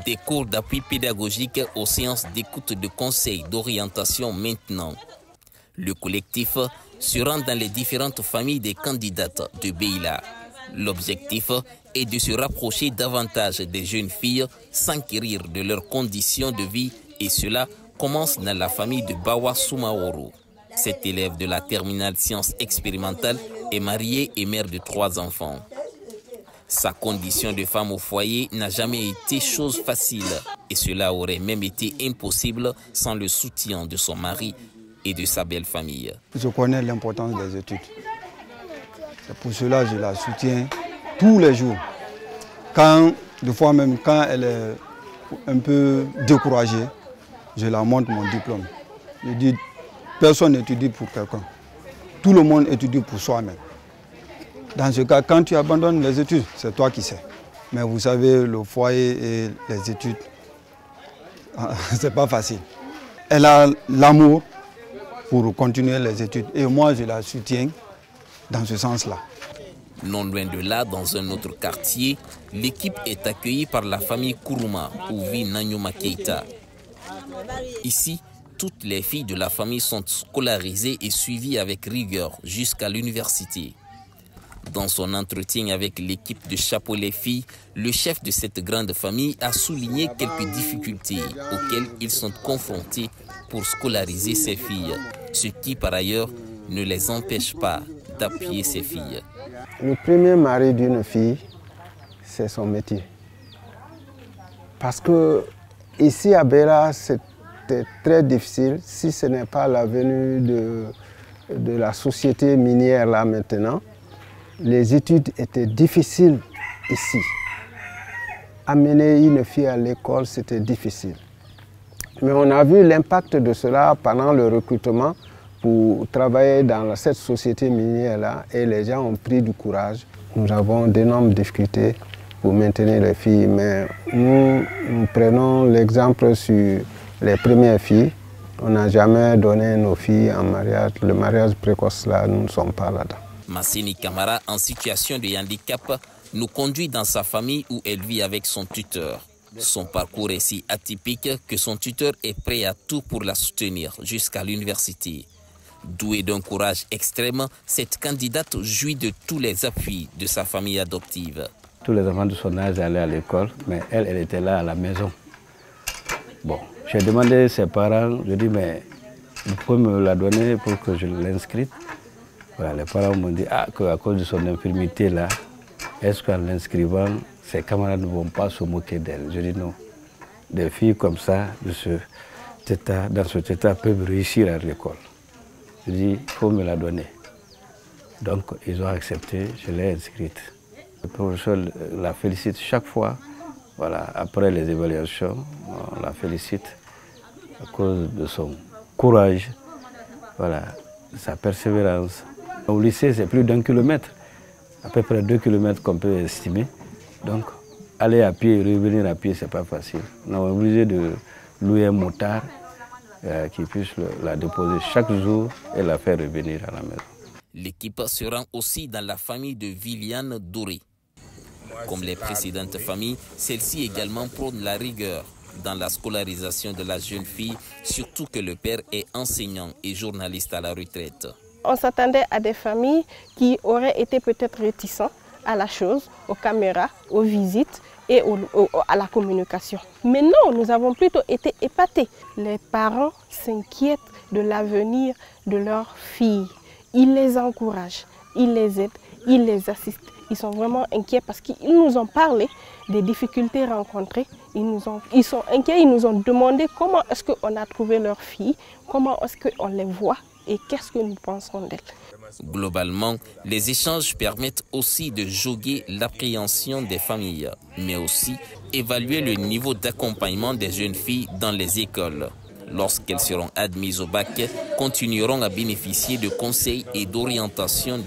Des cours d'appui pédagogique aux séances d'écoute de conseils d'orientation maintenant. Le collectif se rend dans les différentes familles des candidates de Beila. L'objectif est de se rapprocher davantage des jeunes filles, s'enquérir de leurs conditions de vie, et cela commence dans la famille de Bawa Soumaoro. Cette élève de la terminale sciences expérimentales est mariée et mère de 3 enfants. Sa condition de femme au foyer n'a jamais été chose facile, et cela aurait même été impossible sans le soutien de son mari et de sa belle famille. Je connais l'importance des études. C'est pour cela que je la soutiens tous les jours. Des fois même quand elle est un peu découragée, je la montre mon diplôme. Je dis, personne n'étudie pour quelqu'un. Tout le monde étudie pour soi-même. Dans ce cas, quand tu abandonnes les études, c'est toi qui sais. Mais vous savez, le foyer et les études, c'est pas facile. Elle a l'amour pour continuer les études. Et moi, je la soutiens dans ce sens-là. Non loin de là, dans un autre quartier, l'équipe est accueillie par la famille Kourouma, où vit Nanyoma Keita. Ici, toutes les filles de la famille sont scolarisées et suivies avec rigueur jusqu'à l'université. Dans son entretien avec l'équipe de Chapeau les filles, le chef de cette grande famille a souligné quelques difficultés auxquelles ils sont confrontés pour scolariser ses filles, ce qui par ailleurs ne les empêche pas d'appuyer ses filles. Le premier mari d'une fille, c'est son métier. Parce que ici à Beila, c'était très difficile, si ce n'est pas la venue de la société minière là maintenant. Les études étaient difficiles ici. Amener une fille à l'école, c'était difficile. Mais on a vu l'impact de cela pendant le recrutement pour travailler dans cette société minière-là, et les gens ont pris du courage. Nous avons d'énormes difficultés pour maintenir les filles, mais nous prenons l'exemple sur les premières filles. On n'a jamais donné nos filles en mariage. Le mariage précoce, là, nous ne sommes pas là-dedans. Massini Kamara, en situation de handicap, nous conduit dans sa famille où elle vit avec son tuteur. Son parcours est si atypique que son tuteur est prêt à tout pour la soutenir jusqu'à l'université. Douée d'un courage extrême, cette candidate jouit de tous les appuis de sa famille adoptive. Tous les enfants de son âge allaient à l'école, mais elle était là à la maison. Bon, j'ai demandé à ses parents, je dis, mais vous pouvez me la donner pour que je l'inscrive? Voilà, les parents m'ont dit qu'à cause de son infirmité là, est-ce qu'en l'inscrivant, ses camarades ne vont pas se moquer d'elle? Je dis non. Des filles comme ça, dans cet état, peuvent réussir à l'école. Je dis, il faut me la donner. Donc ils ont accepté, je l'ai inscrite. Le professeur la félicite chaque fois. Voilà, après les évaluations, on la félicite à cause de son courage, voilà, de sa persévérance. Au lycée, c'est plus d'1 kilomètre, à peu près 2 kilomètres qu'on peut estimer. Donc, aller à pied et revenir à pied, ce n'est pas facile. On est obligé de louer un motard qui puisse la déposer chaque jour et la faire revenir à la maison. L'équipe se rend aussi dans la famille de Viliane Doré. Comme les précédentes familles, celle-ci également prône la rigueur dans la scolarisation de la jeune fille, surtout que le père est enseignant et journaliste à la retraite. On s'attendait à des familles qui auraient été peut-être réticents à la chose, aux caméras, aux visites et à la communication. Mais non, nous avons plutôt été épatés. Les parents s'inquiètent de l'avenir de leurs filles. Ils les encouragent, ils les aident, ils les assistent. Ils sont vraiment inquiets parce qu'ils nous ont parlé des difficultés rencontrées. Ils sont inquiets, ils nous ont demandé comment est-ce qu'on a trouvé leurs filles, comment est-ce qu'on les voit et qu'est-ce que nous pensons d'elles. Globalement, les échanges permettent aussi de jauger l'appréhension des familles, mais aussi évaluer le niveau d'accompagnement des jeunes filles dans les écoles. Lorsqu'elles seront admises au bac, continueront à bénéficier de conseils et d'orientation du